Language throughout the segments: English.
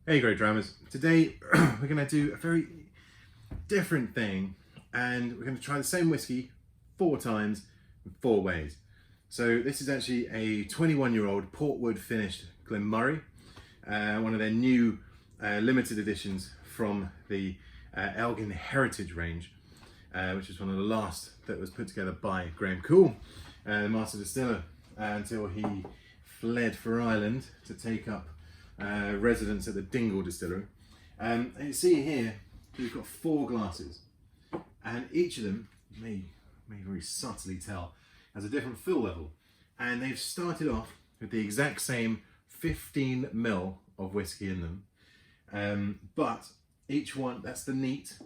Hey GreatDrams, today we're going to do a very different thing and we're going to try the same whiskey 4 times in 4 ways. So this is actually a 21-year-old Portwood finished Glenmorangie, one of their new limited editions from the Elgin Heritage range, which is one of the last that was put together by Graham Cool, the master distiller, until he fled for Ireland to take up residence at the Dingle Distillery. And you see here, we've got 4 glasses, and each of them, you may very subtly tell, has a different fill level. And they've started off with the exact same 15 ml of whiskey in them, but each one, that's the neat.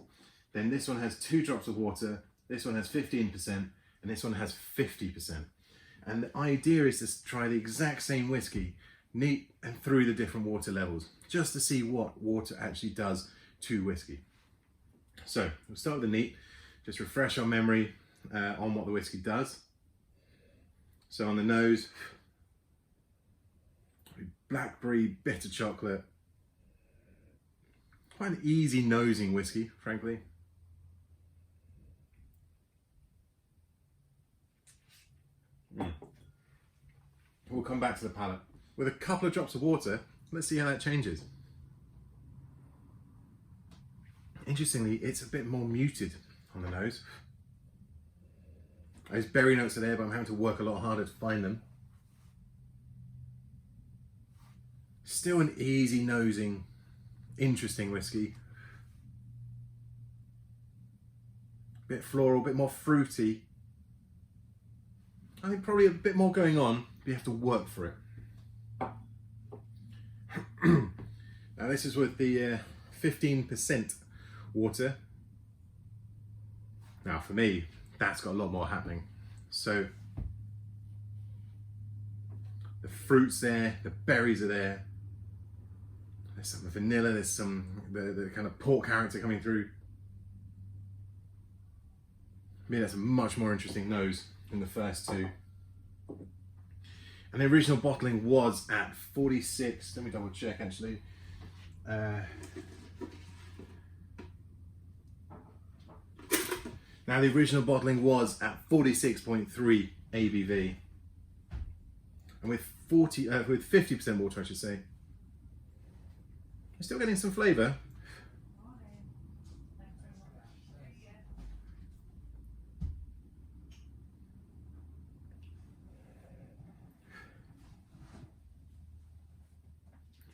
Then this one has 2 drops of water, this one has 15%, and this one has 50%. And the idea is to try the exact same whiskey, neat and through the different water levels, just to see what water actually does to whiskey. So we'll start with the neat, just refresh our memory on what the whiskey does. So on the nose, blackberry bitter chocolate, quite an easy nosing whiskey, frankly. We'll come back to the palate. With a couple of drops of water, let's see how that changes. Interestingly, it's a bit more muted on the nose. Those berry notes are there, but I'm having to work a lot harder to find them. Still an easy nosing, interesting whiskey. A bit floral, a bit more fruity. I think probably a bit more going on, but you have to work for it. Now this is with the 15% water. Now for me, that's got a lot more happening. So the fruit's there, the berries are there. There's some vanilla, there's some the kind of pork character coming through. I mean, that's a much more interesting nose than the first 2. And the original bottling was at 46, let me double check actually. Now the original bottling was at 46.3 ABV. And with 50% water, I should say. You're still getting some flavour.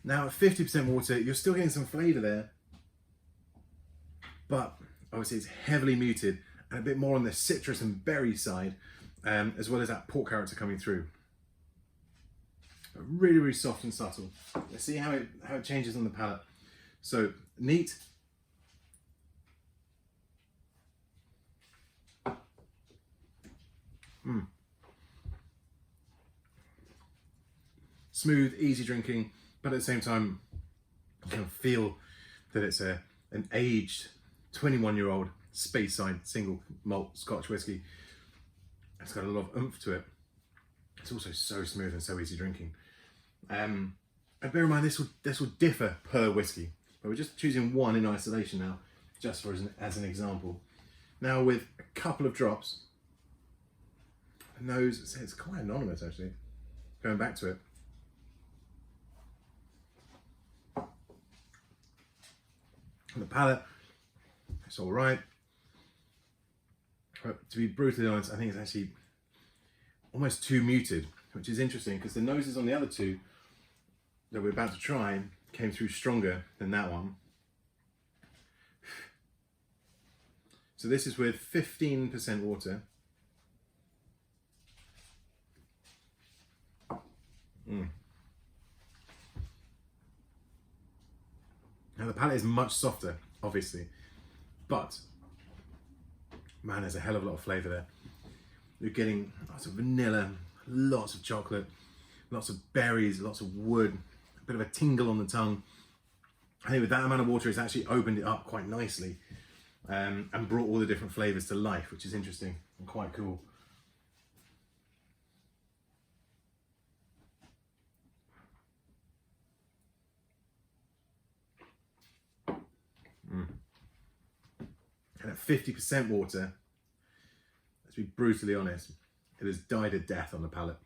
Now at 50% water, you're still getting some flavour there, but obviously it's heavily muted and a bit more on the citrus and berry side, as well as that pork character coming through. Really, really soft and subtle. Let's see how it changes on the palate. So neat. Smooth, easy drinking. But at the same time, you can feel that it's an aged 21-year-old Speyside single malt Scotch whiskey. It's got a lot of oomph to it. It's also so smooth and so easy drinking. And bear in mind, this will differ per whiskey, but we're just choosing one in isolation now, just for as an example. Now with a couple of drops, the nose, it's quite anonymous actually. Going back to it. On the palate, it's all right. But to be brutally honest, I think it's actually almost too muted, which is interesting because the noses on the other 2 that we're about to try came through stronger than that one. So this is with 15% water. Now the palate is much softer, obviously, but man, there's a hell of a lot of flavour there. You're getting lots of vanilla, lots of chocolate, lots of berries, lots of wood, a bit of a tingle on the tongue. I think with that amount of water, it's actually opened it up quite nicely and brought all the different flavours to life, which is interesting and quite cool. And at 50% water, let's be brutally honest, it has died a death on the palate.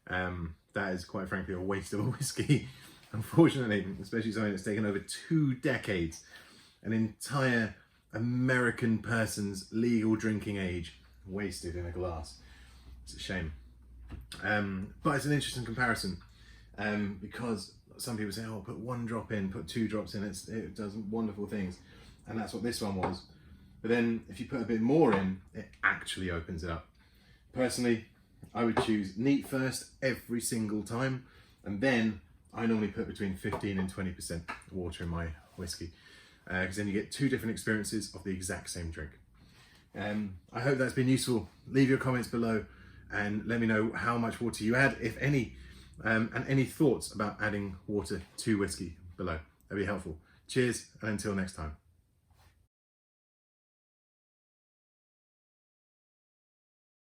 That is quite frankly a waste of a whiskey, unfortunately, especially something that's taken over 2 decades, an entire American person's legal drinking age wasted in a glass. It's a shame. But it's an interesting comparison because some people say, oh, put 1 drop in, put 2 drops in, it does wonderful things. And that's what this one was. But then if you put a bit more in, it actually opens it up. Personally, I would choose neat first every single time. And then I normally put between 15 and 20% water in my whiskey. Because then you get 2 different experiences of the exact same drink. I hope that's been useful. Leave your comments below and let me know how much water you add, if any, and any thoughts about adding water to whiskey below. That'd be helpful. Cheers, and until next time.